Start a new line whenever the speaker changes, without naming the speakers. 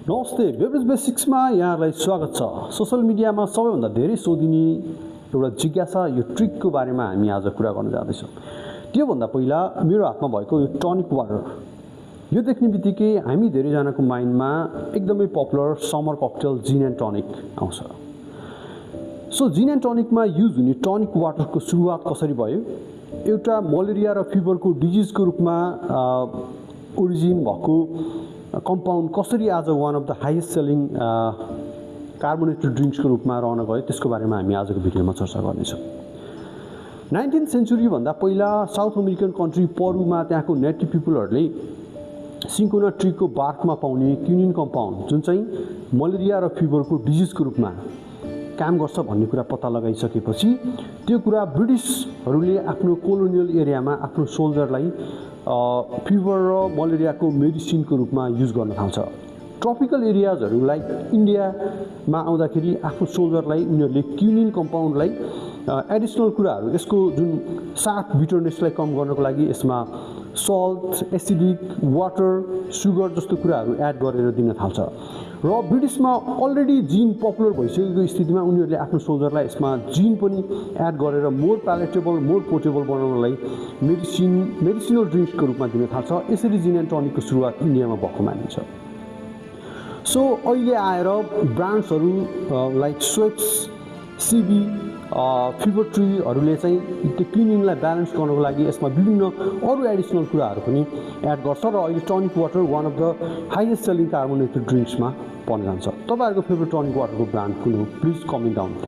नमस्ते, बेभरेज बेसिक्समा यहाँलाई स्वागत छ। सोशल मिडियामा सबैभन्दा धेरै सोधिने एउटा जिज्ञासा यो ट्रिकको बारेमा हामी आज कुरा गर्न जाँदैछौँ। त्योभन्दा पहिला मेरो हातमा भएको यो टनिक वाटर, यो देख्ने बित्तिकै हामी धेरैजनाको माइन्डमा एकदमै पपुलर समर ककटेल जिन एन्ड टनिक आउँछ। सो जिन एन्ड टनिकमा युज हुने टनिक वाटरको सुरुवात कसरी भयो? एउटा मलेरिया र फिभरको डिजिजको रूपमा ओरिजिन भएको कम्पाउन्ड कसरी आज one of the highest selling carbonated ड्रिङ्क्सको रूपमा रहन गयो, त्यसको बारेमा हामी आजको भिडियोमा चर्चा गर्नेछौँ। 19th सेन्चुरीभन्दा पहिला साउथ अमेरिकन कन्ट्री परुमा त्यहाँको नेटिभ पिपुलहरूले सिन्कोना ट्रीको बार्कमा पाउने क्युनिन कम्पाउन्ड जुन चाहिँ मलेरिया र फिभरको डिजिजको रूपमा काम गर्छ भन्ने कुरा पत्ता लगाइसकेपछि त्यो कुरा ब्रिटिसहरूले आफ्नो कोलोनियल एरियामा आफ्नो सोल्जरलाई फिभर र मलेरियाको मेडिसिनको रूपमा युज गर्न थाल्छ। ट्रपिकल एरियाजहरू लाइक इन्डियामा आउँदाखेरि आफ्नो सोल्जरलाई उनीहरूले क्युनिन कम्पाउन्डलाई एडिसनल कुराहरू, यसको जुन सार्प बिटरनेसलाई कम गर्नको लागि यसमा सल्ट, एसिडिक, वाटर, सुगर जस्तो कुराहरू एड गरेर दिन थाल्छ। र ब्रिटिसमा अलरेडी जिन पपुलर भइसकेको स्थितिमा उनीहरूले आफ्नो सोल्जरलाई यसमा जिन पनि एड गरेर मोर प्यालेटेबल, मोर पोर्टेबल बनाउनलाई मेडिसिनल ड्रिङ्क्सको रूपमा दिन थाल्छ। यसरी जिन एन्ड टनिकको सुरुवात इन्डियामा भएको मानिन्छ। सो अहिले आएर ब्रान्ड्सहरू लाइक स्वेट्स, सिबी, फिभर ट्रीहरूले चाहिँ त्यो क्लिनिङलाई ब्यालेन्स गर्नको लागि यसमा विभिन्न अरू एडिसनल कुराहरू पनि एड गर्छ र अहिले tonic water one of the highest selling carbonated ड्रिङ्क्समा पर्न जान्छ। तपाईँहरूको फेभरेट टनिक वाटरको ब्रान्ड कुन हो? Please comment down.